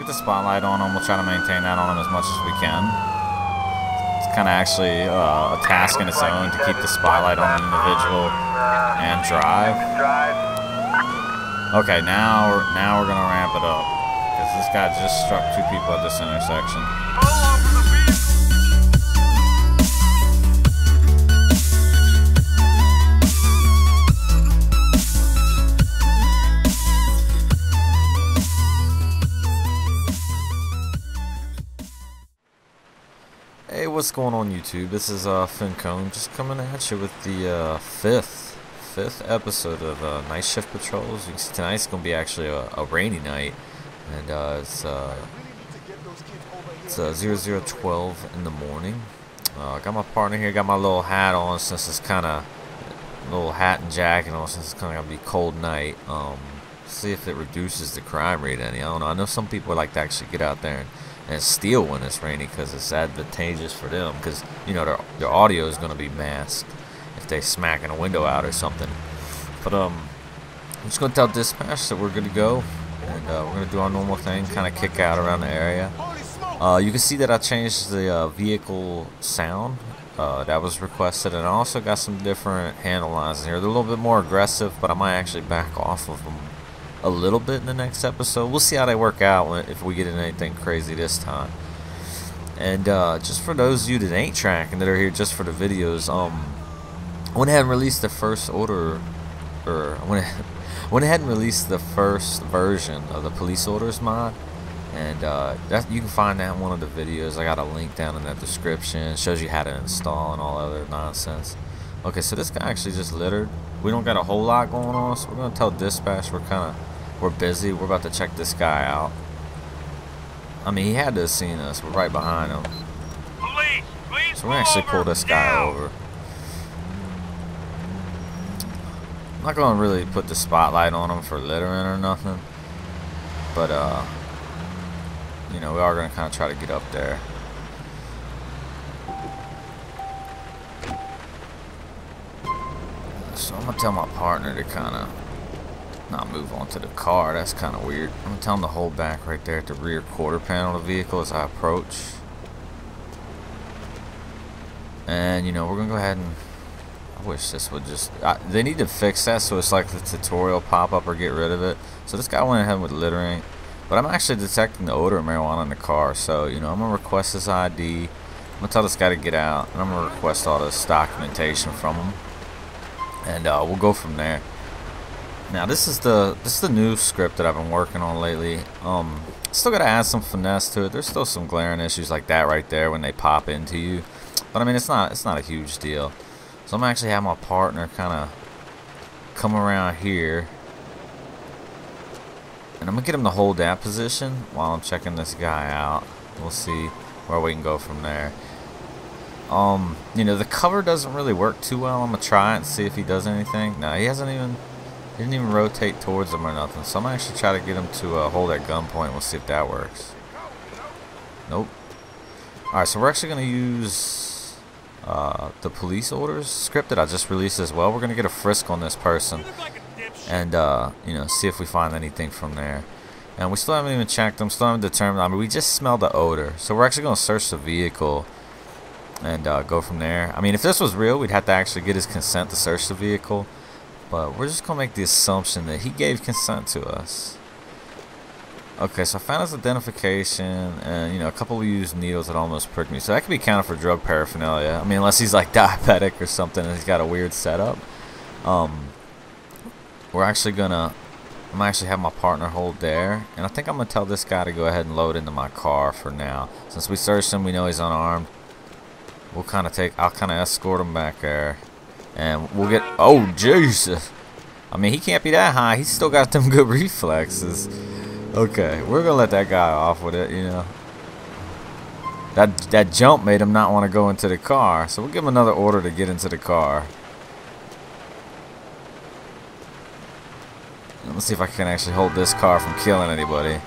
get the spotlight on him. We'll try to maintain that on him as much as we can. It's kind of actually a task in its own to keep the spotlight on an individual and drive. Okay, now we're gonna ramp it up because this guy just struck two people at this intersection. Hey, what's going on YouTube? This is FinKone, just coming at you with the fifth episode of Night Shift Patrols. You can see tonight's gonna be actually a rainy night, and it's 00:12 in the morning. Got my partner here, got my little hat on since it's kind of little hat and jacket on since it's kind of gonna be cold night. See if it reduces the crime rate any. I don't know. I know some people like to actually get out there and steal when it's rainy because it's advantageous for them, because you know their audio is going to be masked if they smacking a window out or something. But I'm just going to tell dispatch that we're good to go, and we're going to do our normal thing, kind of kick out around the area. You can see that I changed the vehicle sound that was requested, and I also got some different handle lines in here. They're a little bit more aggressive, but I might actually back off of them a little bit in the next episode. We'll see how they work out if we get into anything crazy this time. And just for those of you that ain't tracking, that are here just for the videos, I went ahead and released the first order, or I went ahead and released the first version of the police orders mod, and that you can find that in one of the videos. I got a link down in that description. It shows you how to install and all other nonsense. Okay, so this guy actually just littered. We don't got a whole lot going on, so we're gonna tell dispatch we're busy. We're about to check this guy out. I mean, he had to have seen us. We're right behind him. Please So we're gonna actually pull this guy over. I'm not gonna really put the spotlight on him for littering or nothing, but you know, we are gonna kind of try to get up there. So I'm gonna tell my partner to kind of not move onto the car. That's kind of weird. I'm gonna tell him to hold back right there at the rear quarter panel of the vehicle as I approach. And you know, we're gonna go ahead and I wish this would just they need to fix that so it's like the tutorial pop up or get rid of it. So this guy went ahead with littering, but I'm actually detecting the odor of marijuana in the car. So you know, I'm gonna request his ID. I'm gonna tell this guy to get out, and I'm gonna request all this documentation from him, and we'll go from there. Now this is the new script that I've been working on lately. Still gotta add some finesse to it. There's still some glaring issues like that right there when they pop into you, but I mean it's not a huge deal. So I'm actually having my partner kind of come around here, and I'm gonna get him to hold that position while I'm checking this guy out. We'll see where we can go from there. You know, the cover doesn't really work too well. I'm gonna try it and see if he does anything. No, he didn't even rotate towards him or nothing. So I'm gonna actually try to get him to hold at gunpoint. We'll see if that works. Nope. Alright, so we're actually gonna use the police orders script that I just released as well. We're gonna get a frisk on this person and you know, see if we find anything from there. And we still haven't even checked them, still haven't determined. I mean, we just smelled the odor, so we're actually gonna search the vehicle and go from there. I mean, if this was real, we'd have to actually get his consent to search the vehicle, but we're just gonna make the assumption that he gave consent to us. Okay, so I found his identification, and you know, a couple of used needles that almost pricked me, so that could be counted for drug paraphernalia. I mean, unless he's like diabetic or something and he's got a weird setup. We're actually gonna I'm actually have my partner hold there, and I think I'm gonna tell this guy to go ahead and load into my car for now. Since we searched him, we know he's unarmed. We'll kind of I'll kind of escort him back there, and we'll get. Oh Jesus! I mean, he can't be that high. He's still got them good reflexes. Okay, we're gonna let that guy off with it. You know, that jump made him not want to go into the car, so we'll give him another order to get into the car. Let's see if I can actually hold this car from killing anybody.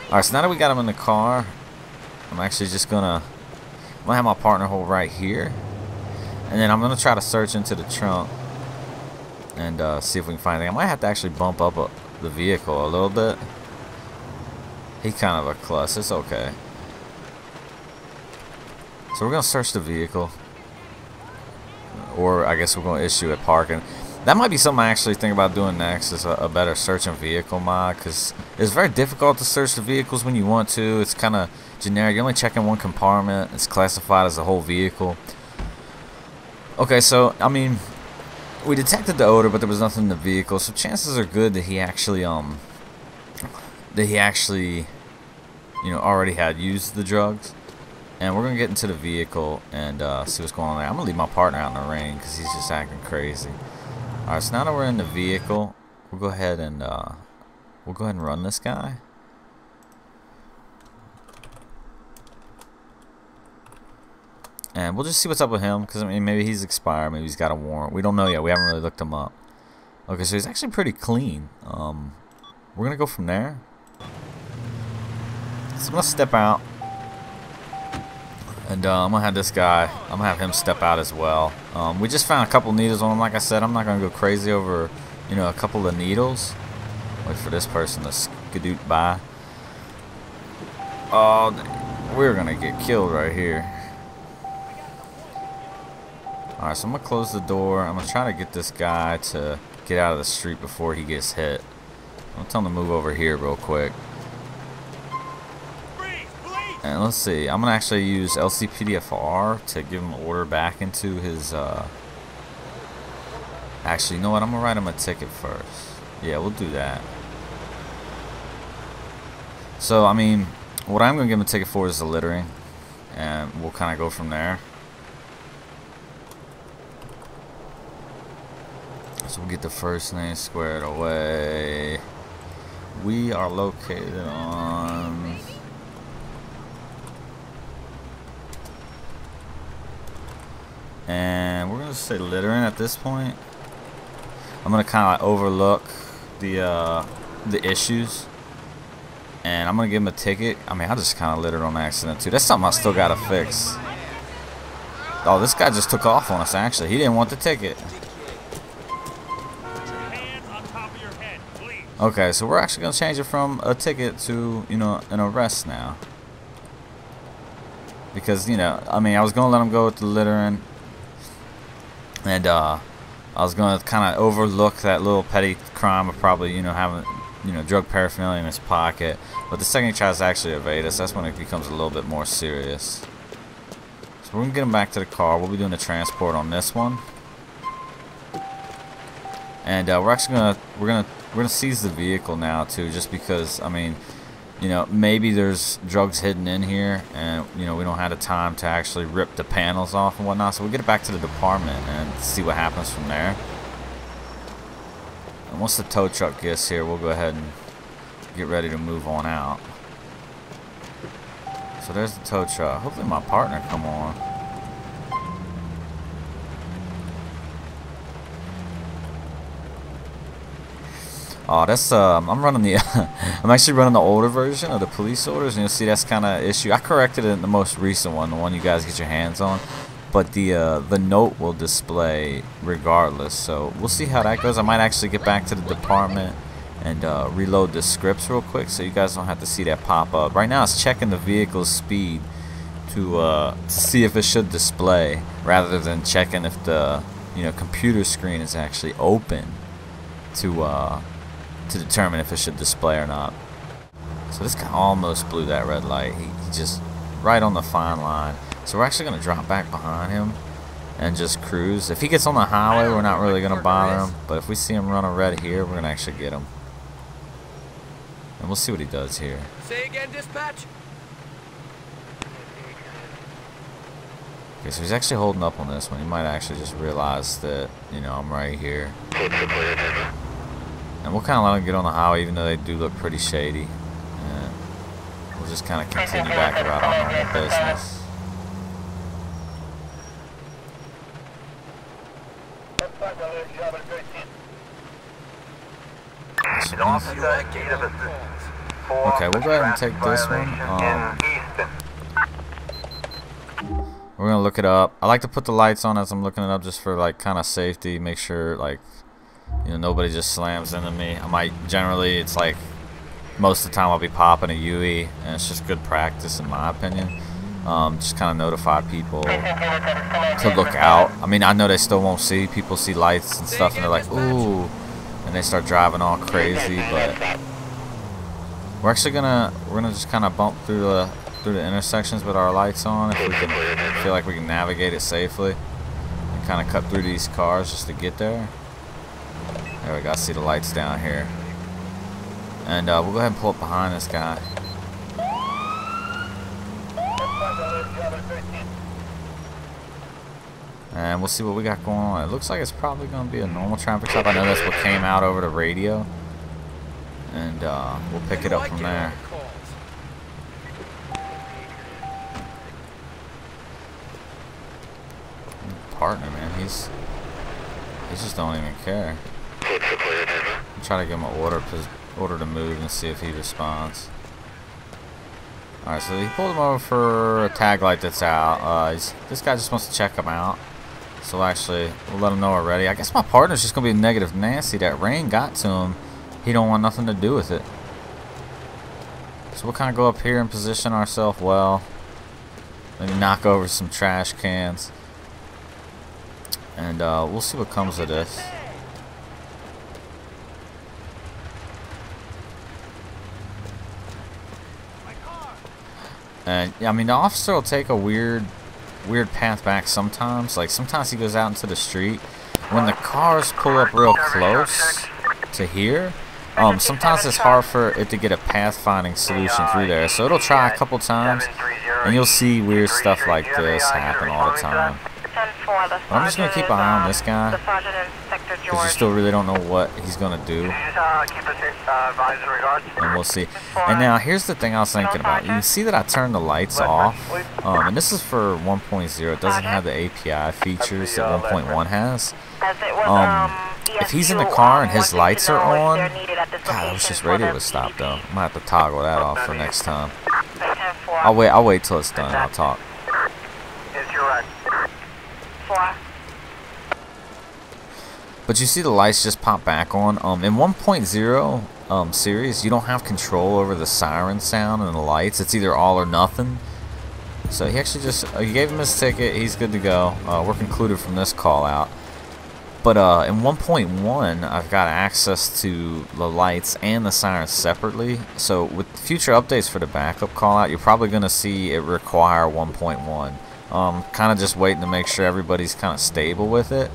Alright, so now that we got him in the car, I'm actually just gonna have my partner hold right here, and then I'm gonna try to search into the trunk and see if we can find anything. I might have to actually bump up the vehicle a little bit. He kind of a klutz. It's okay. So we're gonna search the vehicle, or I guess we're gonna issue a parking. That might be something I actually think about doing next, is a better searching vehicle mod, because it's very difficult to search the vehicles when you want to. It's kind of generic. You're only checking one compartment. It's classified as a whole vehicle. Okay, so I mean, we detected the odor, but there was nothing in the vehicle, so chances are good that he actually you know, already had used the drugs. And we're gonna get into the vehicle and see what's going on there. I'm gonna leave my partner out in the rain because he's just acting crazy. All right, so now that we're in the vehicle, we'll go ahead and run this guy. And we'll just see what's up with him, because I mean, maybe he's expired, maybe he's got a warrant. We don't know yet. We haven't really looked him up. Okay, so he's actually pretty clean. We're gonna go from there. So I'm gonna step out, and I'm gonna have this guy. I'm gonna have him step out as well. We just found a couple needles on him. Like I said, I'm not gonna go crazy over, you know, a couple of needles. Wait for this person to skedoot by. Oh, we're gonna get killed right here. Alright, so I'm gonna close the door. I'm gonna try to get this guy to get out of the street before he gets hit. I'm gonna tell him to move over here real quick. And let's see, I'm gonna actually use LCPDFR to give him an order back into his actually, you know what, I'm gonna write him a ticket first. Yeah, we'll do that. So I mean, what I'm gonna give him a ticket for is the littering, and we'll kinda go from there. So we'll get the first name squared away. We are located on... And we're going to say littering at this point. I'm going to kind of overlook the issues. And I'm going to give him a ticket. I mean, I just kind of littered on accident too. That's something I still got to fix. Oh, this guy just took off on us actually. He didn't want the ticket. Okay, so we're actually going to change it from a ticket to, you know, an arrest now. Because, you know, I mean, I was going to let him go with the littering. And, I was going to kind of overlook that little petty crime of probably, you know, having, you know, drug paraphernalia in his pocket. But the second he tries to actually evade us, that's when it becomes a little bit more serious. So we're going to get him back to the car. We'll be doing the transport on this one. And, we're actually going to seize the vehicle now too, just because, I mean, you know, maybe there's drugs hidden in here, and you know, we don't have the time to actually rip the panels off and whatnot. So we'll get it back to the department and see what happens from there. And once the tow truck gets here, we'll go ahead and get ready to move on out. So there's the tow truck. Hopefully my partner come on. Oh, that's I'm running the I'm actually running the older version of the police orders, and you'll see that's kind of issue. I corrected it in the most recent one, the one you guys get your hands on, but the note will display regardless. So we'll see how that goes. I might actually get back to the department and reload the scripts real quick, so you guys don't have to see that pop up. Right now, it's checking the vehicle's speed to see if it should display, rather than checking if the, you know, computer screen is actually open to determine if it should display or not. So this guy almost blew that red light. He just right on the fine line. So we're actually going to drop back behind him and just cruise. If he gets on the highway, we're not really going to bother him. But if we see him run a red here, we're going to actually get him. And we'll see what he does here. Say again, dispatch. Okay, so he's actually holding up on this one. He might actually just realize that, you know, I'm right here. And we'll kind of let them get on the highway, even though they do look pretty shady. And we'll just kind of continue back about our normal business. Okay, we'll go ahead and take this one. We're going to look it up. I like to put the lights on as I'm looking it up, just for, like, kind of safety. Make sure, like, you know, nobody just slams into me. I might generally, it's like most of the time I'll be popping a UE, and it's just good practice in my opinion. Just kind of notify people to look out. I mean, I know they still won't see. People see lights and stuff, and they're like, ooh, and they start driving all crazy. But we're actually gonna just kind of bump through the intersections with our lights on if we can feel like we can navigate it safely, and kind of cut through these cars just to get there. There we go. See the lights down here, and we'll go ahead and pull up behind this guy. And we'll see what we got going on. It looks like it's probably going to be a normal traffic stop. I know that's what came out over the radio. And we'll pick it up from there. Partner, man, he's just don't even care. I'm trying to give him an order to move and see if he responds. Alright, so he pulled him over for a tag light that's out. This guy just wants to check him out. So actually, we'll let him know already. I guess my partner's just going to be negative Nancy. That rain got to him. He don't want nothing to do with it. So we'll kind of go up here and position ourselves well. Maybe knock over some trash cans. And we'll see what comes of this. And yeah, I mean, the officer will take a weird path back sometimes. Like sometimes he goes out into the street. When the cars pull up real close to here, sometimes it's hard for it to get a pathfinding solution through there. So it'll try a couple times, and you'll see weird stuff like this happen all the time. But I'm just gonna keep an eye on this guy, because you still really don't know what he's gonna do. And we'll see. And now here's the thing I was thinking about. You can see that I turned the lights off, and this is for 1.0. It doesn't have the API features that 1.1 has. If he's in the car and his lights are on, God, I wish this radio was stopped though. I might have to toggle that off for next time. I'll wait till it's done. I'll talk. But you see the lights just pop back on. In 1.0 series, you don't have control over the siren sound and the lights. It's either all or nothing. So he actually just you gave him his ticket. He's good to go. We're concluded from this call out. But in 1.1, I've got access to the lights and the sirens separately. So with future updates for the backup call out, you're probably going to see it require 1.1. Kind of just waiting to make sure everybody's kind of stable with it.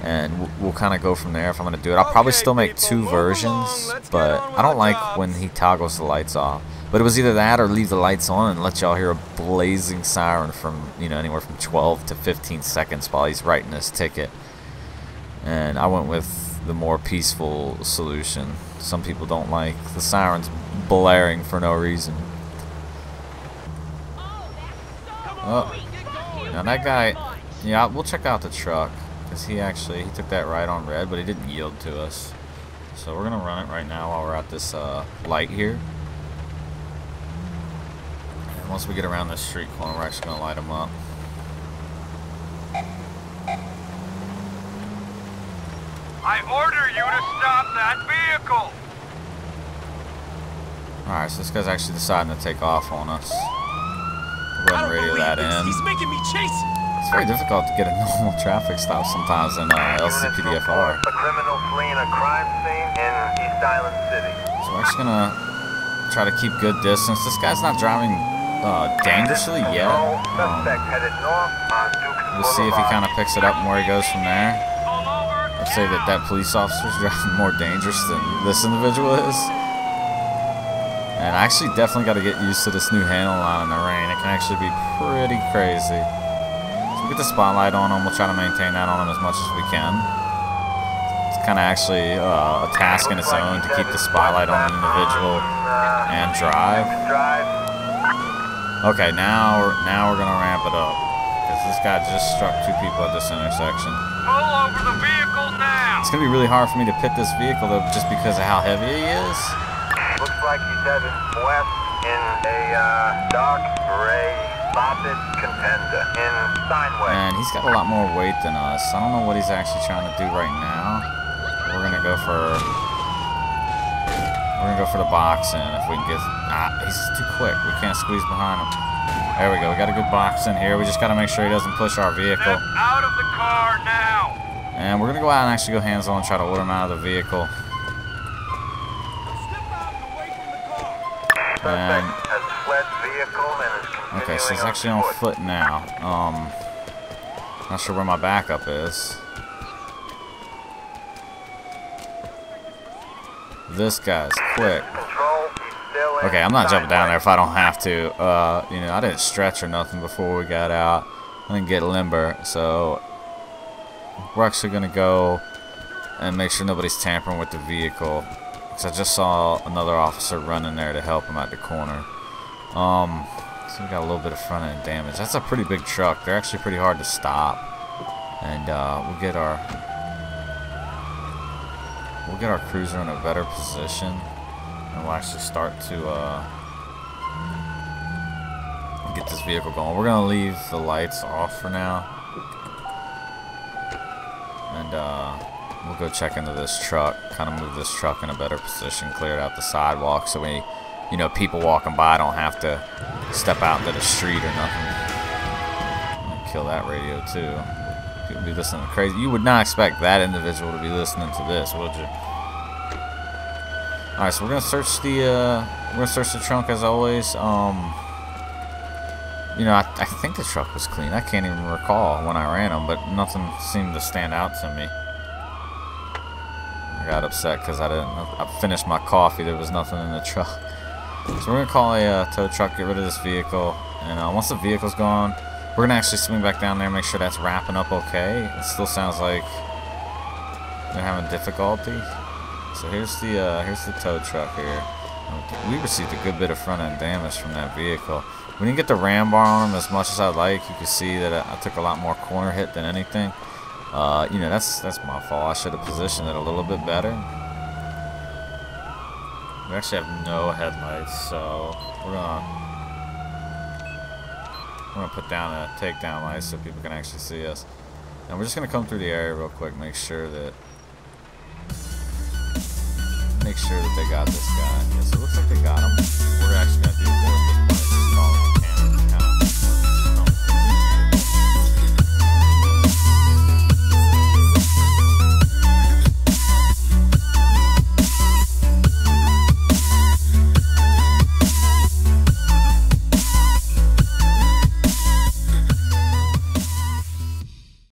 And we'll kind of go from there if I'm going to do it. I'll probably still make 2 versions, but I don't like when he toggles the lights off. But it was either that or leave the lights on and let y'all hear a blazing siren from, you know, anywhere from 12 to 15 seconds while he's writing his ticket. And I went with the more peaceful solution. Some people don't like the sirens blaring for no reason. Oh, now that guy, yeah, we'll check out the truck. Because he took that right on red, but he didn't yield to us. So we're going to run it right now while we're at this light here. And once we get around this street corner, we're actually going to light them up. I order you to stop that vehicle! Alright, so this guy's actually deciding to take off on us. We'll go ahead and radio that in. He's making me chase him! It's very difficult to get a normal traffic stop sometimes in LCPDFR. A criminal fleeing a crime scene in East Island City. So we're actually gonna try to keep good distance. This guy's not driving dangerously yet. We'll see if he kind of picks it up and where he goes from there. I'd say that police officer's driving more dangerous than this individual is. And I actually definitely got to get used to this new handle line in the rain. It can actually be pretty crazy. Get the spotlight on him. We'll try to maintain that on him as much as we can. It's kind of actually a task in its own to keep the spotlight on an individual and drive. Okay, now we're gonna ramp it up because this guy just struck 2 people at this intersection. Pull over the vehicle now! It's gonna be really hard for me to pit this vehicle though, just because of how heavy he is. Looks like he's headed west in a dark gray Moped contender in Steinway. And he's got a lot more weight than us. I don't know what he's actually trying to do right now. We're gonna go for We're gonna go for the box in if we can get. He's too quick. We can't squeeze behind him. There we go. We got a good box in here. We just gotta make sure he doesn't push our vehicle. Step out of the car now. And we're gonna go out and actually go hands-on and try to order him out of the vehicle. And, has fled vehicle and is continuing okay, so he's actually on foot now. Not sure where my backup is. This guy's quick. Okay, I'm not jumping down there if I don't have to. You know, I didn't stretch or nothing before we got out. I didn't get limber, so we're actually gonna go and make sure nobody's tampering with the vehicle. Because I just saw another officer running there to help him at the corner. So we got a little bit of front end damage. That's a pretty big truck. They're actually pretty hard to stop. And we'll get our cruiser in a better position, and we'll actually start to get this vehicle going. We're gonna leave the lights off for now, and we'll go check into this truck, kind of move this truck in a better position, clear it out the sidewalk so we, you know, people walking by don't have to step out into the street or nothing. I'm gonna kill that radio too. People be listening to crazy. You would not expect that individual to be listening to this, would you? All right, so we're gonna search the trunk as always. You know, I think the truck was clean. I can't even recall when I ran them, but nothing seemed to stand out to me. I got upset because I finished my coffee. There was nothing in the truck. So we're gonna call a tow truck, get rid of this vehicle, and once the vehicle's gone, we're gonna actually swing back down there and make sure that's wrapping up okay. It still sounds like they're having difficulty. So here's the tow truck here. We received a good bit of front end damage from that vehicle. We didn't get the ram bar on them as much as I'd like. You can see that I took a lot more corner hit than anything. You know, that's my fault. I should have positioned it a little bit better. We actually have no headlights, so we're gonna put down a takedown light so people can actually see us. And we're just gonna come through the area real quick, make sure that they got this guy. Yeah, so it looks like they got him. We're actually gonna do